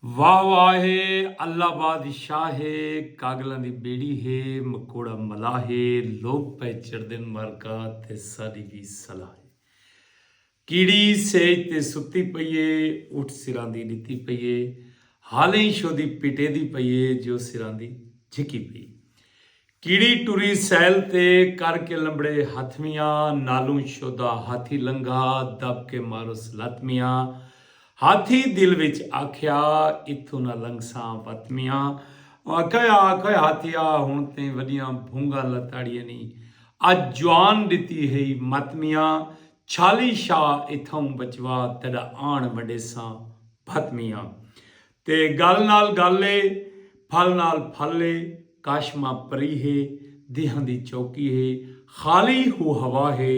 वाह वाह है अल्लाह बादशाह है कागलों की बेड़ी है मकोड़ा मला है लोग पै चढ़ते मरका ते सारी भी सलाह है कीड़ी सेज ते सुती पईए उठ सिरां दी नीती पईए हाले ही शोदी पिटे दी पईए जो सिरां दी झिकी पई कीड़ी टुरी सैल ते करके लंबड़े हथमियां नालू शोदा हाथी लंघा दब के मारो सलातमियां हाथी दिल विच आख्या इथों ना लंघसां वतमियां आख्या हाथिया हुण ते वडियां भूंगा लताड़ियां नी अज जवान दिती है मतमियां छाली शाह इथों बचवा तेरा आण वडेसां भतमियां ते गल नाल गाले फल नाल फले काशमा परी है देहां दी चौकी है खाली हो हवा है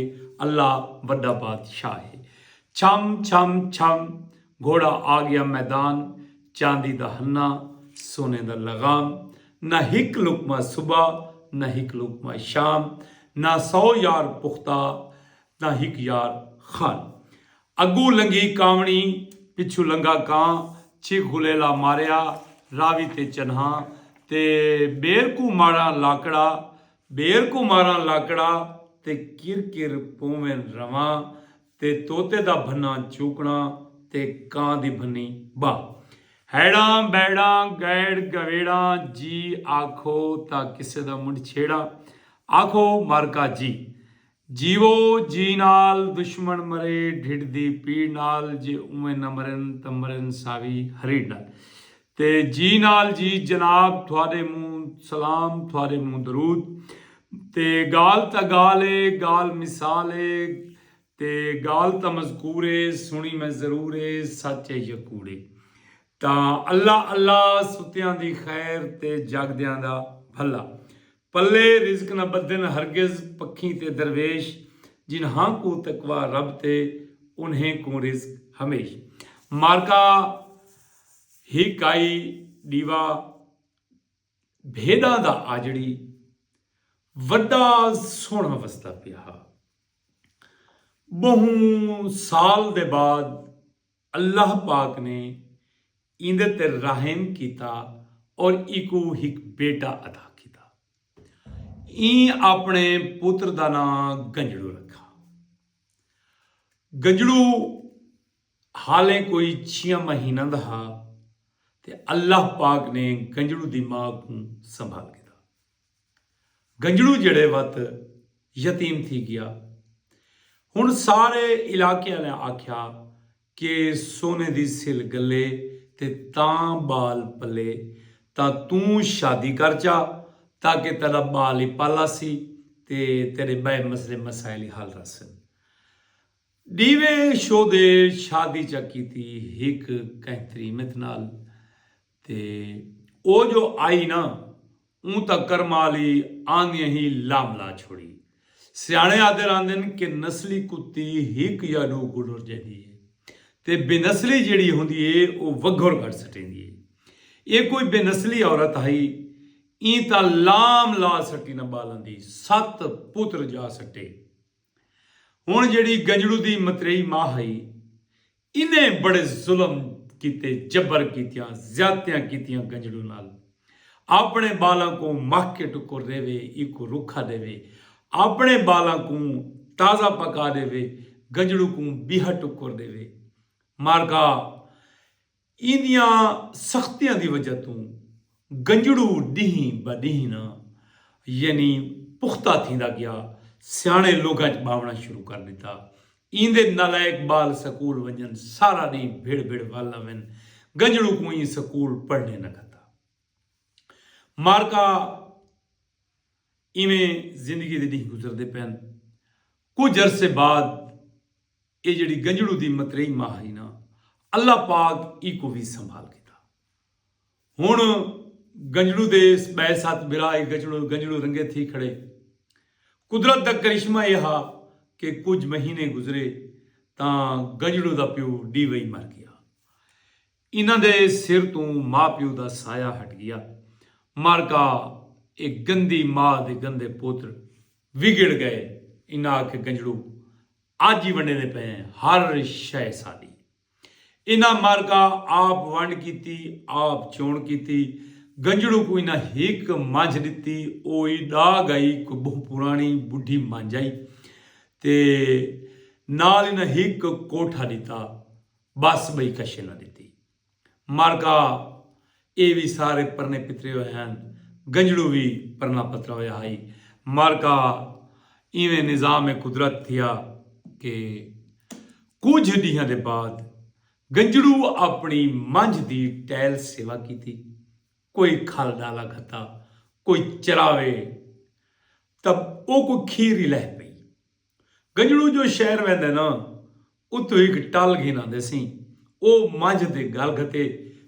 अल्लाह वड्डा बादशाह है छम छम छम घोड़ा आ गया मैदान चांदी दा हन्ना सोने दा लगाम ना हिक लुकमा सुबह ना हिक लुकमा शाम ना 100 यार पुख्ता ना हिक यार खान अगू लंगी कावणी पिछू लंगा कां छिक गुलेला मारिया रावी ते चन्हा ते बेर को मारा लाकड़ा ते किर किर पोवें रवां ते तोते दा भन्ना चूकना ते कां दी भन्नी बा हैड़ा बैड़ा गैड़ गवेड़ा जी आखो ता किसे दा मुंड छेड़ा आखो मारका जी जीवो जी नाल दुश्मन मरे ढिड दी पीड़ नाल जे उमें न मरन त मरन सावी हरीड़ नाल ते जी नाल जी जनाब थोड़े मुंह सलाम थोड़े मुंह दरूद ते गाल ता गाल मिसाल ते गाल ता मज़कूरे सुनी मैं जरूर सच है यकूड़े तां अल्लाह अल्लाह सुतियां दी खैर ते जागदियां दा भला पल्ले रिज़्क न बदन हरगिज़ पखी ते दरवेश जिन्हां को तकवा रब ते उन्हें को रिज़्क हमेश मारका ही काई दीवा भेदा दा आजड़ी वड्डा सोहना वसदा पिया बहु साल दे बाद अल्लाह पाक ने इंदे ते रहम किया और इको एक बेटा अदा किया ई अपने पुत्र दा नाम गंजड़ू रखा गंजड़ू हाले कोई 6 महीना दा हा ते अल्लाह पाक ने गंजड़ू दी मां को संभाल किया गंजड़ू जड़े वत यतीम थी गया हुण सारे इलाके वाले आख्या कि सोने दी सिल गले ते तां बाल पले तां तू शादी कर जा ताकि तेरा बाल ही पाला सी ते तेरे बे मसले मसाइल हल रसन दीवे शोदे शादी चा की थी हिक कहतरी मित नाल ते ओ जो आई ना ऊं तक करमाली आंदियां ही लामला छोड़ी सियाणे आदे रांदे कि नस्ली कुत्ती हिक या दो गुड़ जाती है ते बेनस्ली जिहड़ी हुंदी है वो वघर कट सटेंदी है ये कोई बेनस्ली औरत आई ई ता लाम ला सटी न बालां दी 7 पुत्र जा सटे हुण जिहड़ी गंजड़ू दी मतरेई मां आई इन्हें बड़े जुल्म कीते जबर कीतियां ज्यादतियां कीतियां गंजड़ू नाल अपने बालां को मख के टुकर देवे इको रुखा देवे अपने बालां को ताज़ा पका देवे गंजड़ू को बीहा टुकर देवे मारका इंदियां सख्तियां की वजह तो गंजड़ू डीही ब डीही ना यानी पुख्ता थींदा गया सियाणे लोगां च बावना शुरू कर दिता इंदे नालायक बाल स्कूल वजन सारा दी भिड़ भिड़ वाला वन गंजड़ू को ही स्कूल पढ़ने न खाता मारका इवें जिंदगी दे दिन गुजरते पैन कुछ अरसे बाद ये जिहड़ी गंजड़ू दी मतरेई मां है ना अल्लाह पाक इको भी संभाल किया हुण गंजड़ू दे बैसात बिराए गंजड़ू रंगे थी खड़े कुदरत दा करिश्मा यह कि कुछ महीने गुजरे तां गंजड़ू दा प्यो डीवई मर गया इन्हां दे सिर तो मां प्यो दा साया हट गया मारका एक गंदी मां दे गंदे पुत्र विगड़ गए इन्हां आखे गंजड़ू आज ही वंडे पे हर शय साडी इन्हां मार्का आप वंड कीती, आप चोण कीती। गंजड़ू को इन्हां हिक मंझ दिती, ओई डाग आई कोई बहु पुरानी बुढ़ी मंझ आई ते नाल इन्हां हिक कोठा दिता, बस बई कशे ना दिती। मार्का ये भी सारे परने पितरे हुए हैं, गंजड़ू भी परना पतरा होया है। मार्का इवें निज़ाम कुदरत थिया कि कुछ डीहां दे बाद गंजड़ू अपनी मंझ दी टैल सेवा की थी। कोई खल डाला खता, कोई चरावे, तब वो कोई खीर ही लह पई। गंजड़ू जो शहर वेंदे ना उत्तों एक टल घेन आंदे सी, वो मंझ दे गल खते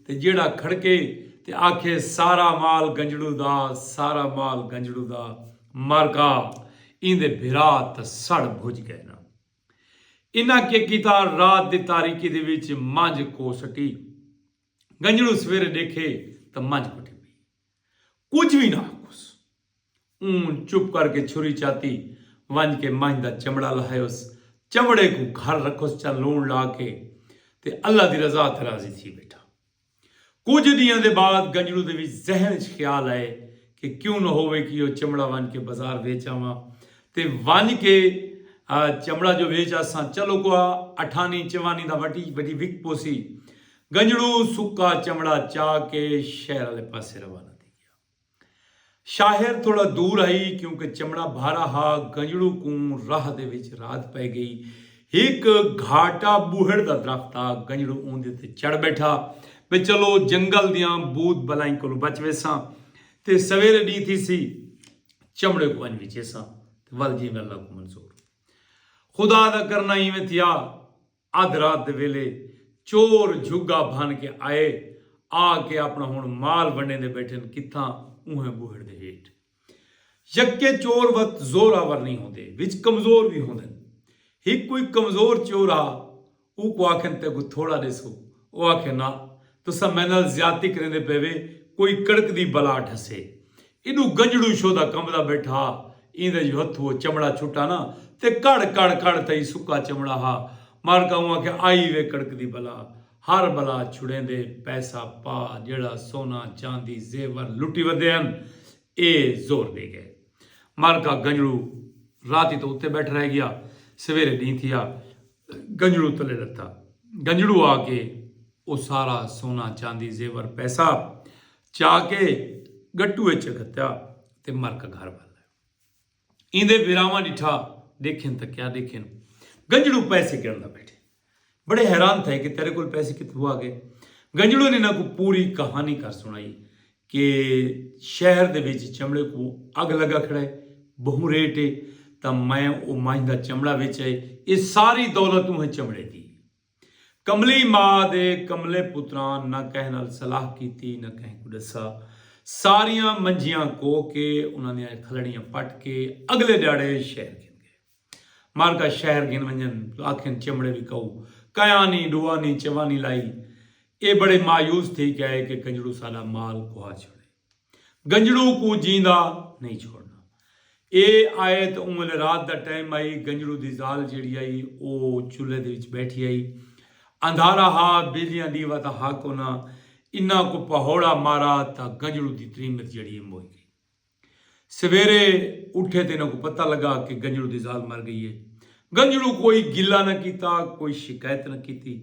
ते जेड़ा खड़के ते आखे सारा माल गंजड़ू दा, सारा माल गंजड़ू दा। मार्का इंदे बिरा त सड़ भुज गए ना। इन्हां के कीता, रात दी तारीकी दे विच मंझ को सटी। गंजड़ू सवेरे देखे तो मंझ कुटी पई, कुछ भी ना कुछ। चुप करके छुरी चाती वंज के मंझ दा चमड़ा लहायोस, चमड़े को घर रखोस चा लूण ला के ते अल्लाह दी रजा ते राजी थी बैठा। कुछ दियां दे बाद गंजड़ू दे विच जहन च ख्याल आए कि क्यों ना होवे कि वो चमड़ा वन के बाजार बेचावां ते वन के चमड़ा जो बेच आसां। चलो को 18-24 दा वटी वडी विक पोसी। गंजड़ू सुक्का चमड़ा चा के शहर वाले पासे रवाना थी गया। शाहर थोड़ा दूर आई क्योंकि चमड़ा भारा हा। गंजड़ू को राह दे विच रात पै गई। एक घाटा बूहड़ दा दरख्त आ, गंजड़ू उंदे ते चढ़ बैठा भी चलो जंगल दियां बूद बलाई को बच वेसां ते सवेरे डी थी सी चमड़े को वन विचेसां वल जी में अल्लाह को मंजूर। खुदा दा करना इवें थिया, अध रात दे वेले चोर झुग्गा भान के आए, आके अपना हुण माल वंडे दे बैठे कित्थां उहें बूहड़ दे हेठ। यक्के चोर वत जोरावर नहीं होंदे, विच कमजोर भी होंदे। हिक कोई कमजोर चोर आ, ऊ को आखन ते को थोड़ा देसो, ओ आखे ना तुसा मेरे नाल ज्यादती करेंदे पेवे, कोई कड़कदी बला ठसे। इनू गंजड़ू शोदा कंबदा बैठा, इंदे जो हथो चमड़ा छुटा ना ते कड़ कड़ कड़ तई सुक्का चमड़ा हा। मार कहूँ के आई वे कड़कदी बला, हर बला छुड़ेंदे पैसा पा, जेड़ा सोना चांदी जेवर लुटी वदे हन ए जोर दे गए। मार का गंजड़ू राती तो उत्ते बैठ रह गया। सवेरे नी थिया, गंजड़ू तले लत्ता। गंजड़ू आके वो सारा सोना चांदी जेवर पैसा चाके गट्टूए च खत्या ते मर का घर वाला। इंदे विरावा डिठा, देखें तो क्या देखें, गंजड़ू पैसे गिरना बैठे। बड़े हैरान थे कि तेरे को पैसे कितों आ गए। गंजड़ू ने ना को पूरी कहानी कर सुनाई कि शहर दे विच चमड़े को अग लगा खड़ा है, बहु रेट है, तब मैं वो मांझदा चमड़ा बेचे, ये सारी दौलत उन्हें चमड़े दी। कमली मां दे कमले पुत्रां ना कह नाल सलाह कीती, ना कह को दसा। सारियां मंजियां को के उन्होंने खलड़ियां पट के अगले ड्याड़े शहर गिन गए। मार का शहर गिन वंजन आखिन चमड़े भी कहू कयानी डुआनी चवानी लाई। ये बड़े मायूस थी क्या है कि गंजड़ू साला माल खुआ छोड़े, गंजड़ू को जींदा नहीं छोड़ना। ये आए तो उमले रात का टाइम आई, गंजड़ू की जाल जी आई वो चूल्हे के बैठी आई। अंधारा हा, बिजलियां दीवा था हा को ना, इन्ना को पहौड़ा मारा ता गंजड़ू की त्रीमत जड़ी मोई गई। सवेरे उठे तो इन्हों को पता लगा कि गंजड़ू की जाल मर गई है। गंजड़ू कोई गिला न किया, कोई शिकायत न की।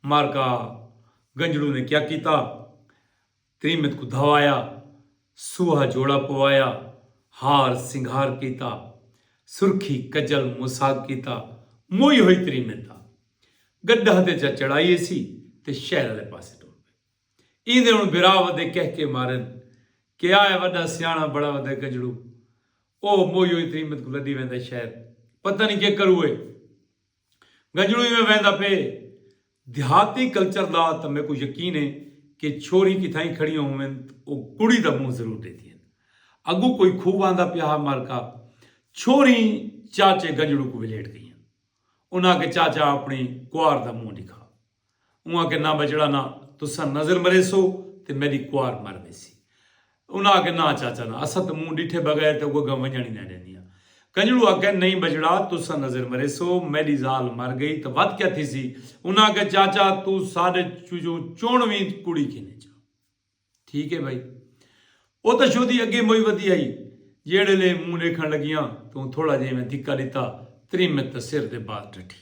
मारका गंजड़ू ने क्या किया, त्रीमत को धवाया, सूहा जोड़ा पवाया, हार सिंगार किया, सुरखी कजल मुसाक किया, मोई हुई त्रीमत गड्ढा ते चढ़ाई सी ते शहर वाले पासे टुर पे। इंदे हुण बिरा वदे कह के मारन कि आए वड्डा सियाणा बड़ा वड्डा गंजड़ू, ओ मोई होई त्रीमत को लदी वेंदा शहर, पता नहीं क्या करूए। गंजड़ू में वेंदा पे देहाती कल्चर दा तो मेरे को यकीन है कि छोरी किथाई खड़ी होवें वो कुड़ी दा मुंह जरूर देती है। अगू कोई खूब आंदा पिया मार का, छोरी चाचे गंजड़ू को विलेट गई। उन्हें के चाचा अपनी कुआर का मुंह दिखा, उन्हें के ना बचड़ा ना तुसा नजर मरे सो ते मेरी कुआर मर वैसी। उन्हें के ना चाचा ना असा तो मुंह डिठे बगैर तो गम वंजणी न देनी। कंजड़ू आखे नहीं बजड़ा तुसा नजर मरे सो मेरी जाल मर गई तो वध क्या थी सी। उन्हें आखे चाचा तू साढ़े चो 94वीं कुड़ी किने चा। ठीक है भाई वो तो शोधी अगे मोई वधी आई जेड़े ले मूंह देखण लगियां तू थोड़ा जिहा मैं धिक्का दिता त्रिमित सिर दे बाल डठी।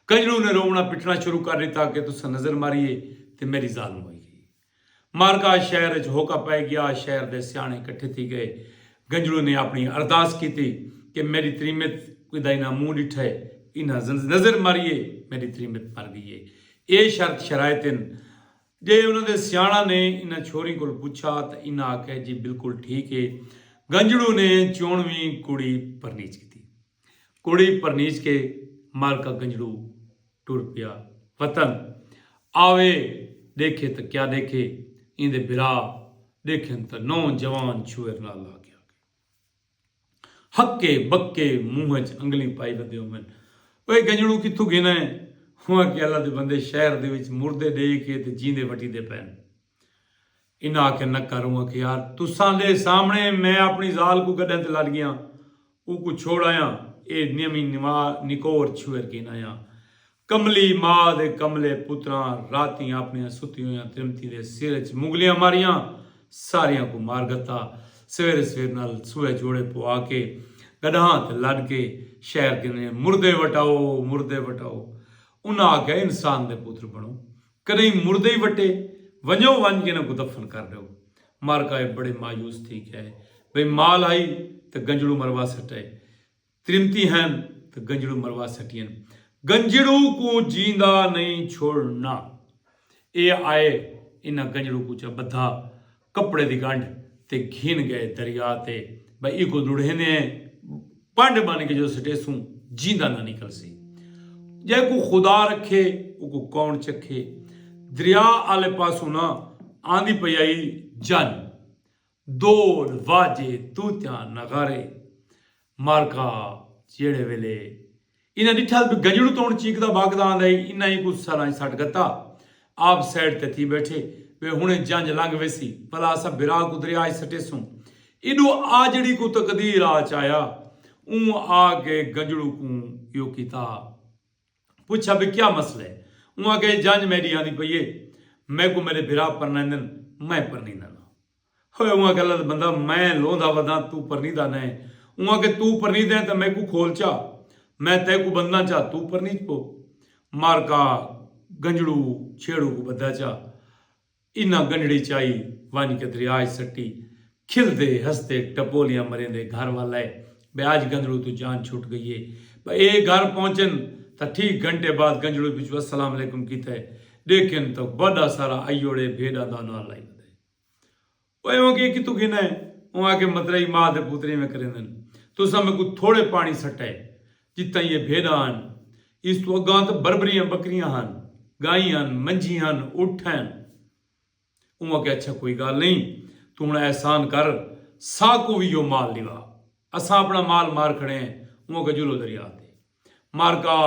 कंजड़ू ने रोवना पिटना शुरू कर दिता कि तुसा नजर मारीए ते मेरी जाल मोई गई। मारका शहर च होका पै गया, शहर दे सियाणे इकट्ठे थी गए। गंजड़ू ने अपनी अरदास की थी कि मेरी त्रिमित कुदा इना मुंह डिठे इना नजर मारिए मेरी त्रिमित मर गई है। ये शर्त शरायतिन जे उन्होंने सियाणा ने इन्हें छोरी को पूछा तो इन्हें आखे जी बिल्कुल ठीक है। गंजड़ू ने 94वीं कुड़ी परनीच की थी। कुड़ी परनीच के मारका गंजड़ू टुर पिया वतन। आवे देखे तो क्या देखे इंदे बिरा देखे तो नौजवान छुएर नाल आ गया। हक्के बक्के मुंह च अंगली पाई बदे मन ओए गंजड़ू कित्थों गिना है। हुआ कि अल्लाह दे बंदे शहर दे विच मुर्दे दे के ते जींदे वटी दे पैन। इन्हें आके न करूँगा कि यार तुसां दे सामने मैं अपनी जाल को गड्ढे ते लड़ गया वो को छोड़ आया ये नियमी निकोर छुएर के आया। कमली माँ दे कमले पुत्रां राती अपनी सुती हुई त्रिमती दे सिर च मुगलियां मारियां सारियां को मार गता। सवेरे सवेर नाल सुए जोड़े पवा के गड्ढां ते लड़ के शहर के मुर्दे वटाओ मुर्दे वटाओ। उन्हें आख्या इंसान दे पुत्र बनो कदे मुर्दे ही वटे वंजो वन के को दफन कर दो। मारका बड़े मायूस थी क्या है भाई माल आई तो गंजड़ू मरवा सटे त्रिमती हैं तो गंजड़ू मरवा सटियन। गंजड़ू को जींदा नहीं छोड़ना। ये आए इन्हें गंजड़ू को च बधा कपड़े की गंढ ते घिन गए दरिया ते भाई इको दुढ़े ने पंड बन के जो सटेसू जींदा ना निकल सी। जै को खुदा रखे वो कौन चखे। दरिया आले पासों ना आंधी पई आई जन दौड़ वाजे तूत्या नगारे। मारका जेड़े वेले इन्हें डिठा गंजड़ू तो चीकदा भागदा आंदा इन्हें ही कुछ सारा सट गता। आप साइड ते थी बैठे वे हुणे जंज लंघ वेसी भला असा बिरा को दरिया सटेसूं। इडो आ जड़ी को तकदीर आ चाया ऊ आके गंजड़ू को यो कीता पूछा भी क्या मसला है। वहां के जंज मेरी आंदी पई है मैं को मेरे बिरा परनंदन मैं परनीदा ना होए। वहां के अल्लाह बंदा मैं लोंदा वदा तू परनीदा ना है। वहां के तू परनीदा है तो मैं को खोल चा मैं तय को बंदा चा तू परनीच पो। मारका गंजड़ू छेड़ू को बदा चा इना गंजड़ी चाई वन के दरिया सट्टी खिलते हंसते टपोलियां मरेंदे घर वाला है भाई आज गंजड़ू तू जान छूट गई है। भाई ये घर पहुंचन तो ठीक घंटे बाद गंजड़ू बिचू अस्सलाम अलैकुम कीता है देखें तो बड़ा सारा अयोड़े भेड़ा दा नाल लाई बदे ओए के कितु गिना है। वहां के मतरई मां दे पुतरी में करेंदन तो समय को थोड़े पानी सटे जितना ये भेड़ा हन इस तो अगा तो बरबरियां बकरियां हन गाई हन मंझी हन उठ हन। वहां के अच्छा कोई गल नहीं तू हूं एहसान कर सा को भी यो माल लिवा असा अपना माल मार खड़े हैं। वहां के जुलो दरिया ते मारका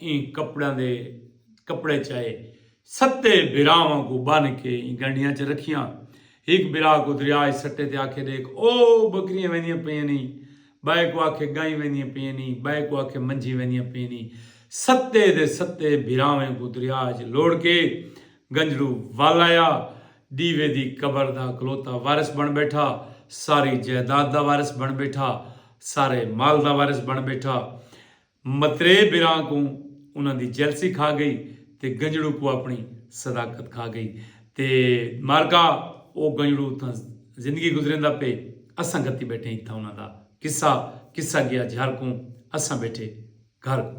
इन कपड़े चाहे सत्ते बिरावां को बन के गंडियां च रखियां। एक बिरा को दरिया सट्टे ते आखे देख ओ बकरियां वेंदियां पियां नहीं बाए को आखे गाई वेंदियां पियां नहीं बाए को आखे मंझी वेंदियां पियां नहीं। सत्ते दे सत्ते बिरावें को दरिया च लोड़ के गंजड़ू वल आया। दीवे दी कबर दा कलोता वारिस बन बैठा सारी जायदाद दा वारिस बन बैठा सारे माल दा वारिस बन बैठा। मतरे बिरा को उन्होंने जैलसी खा गई ते गंजड़ू को अपनी सदाकत खा गई ते मारका वो गंजड़ू उतना जिंदगी गुजरेंदा पे असां गति बैठे इतना उन्होंने किस्सा गया घर को असां बैठे घर को।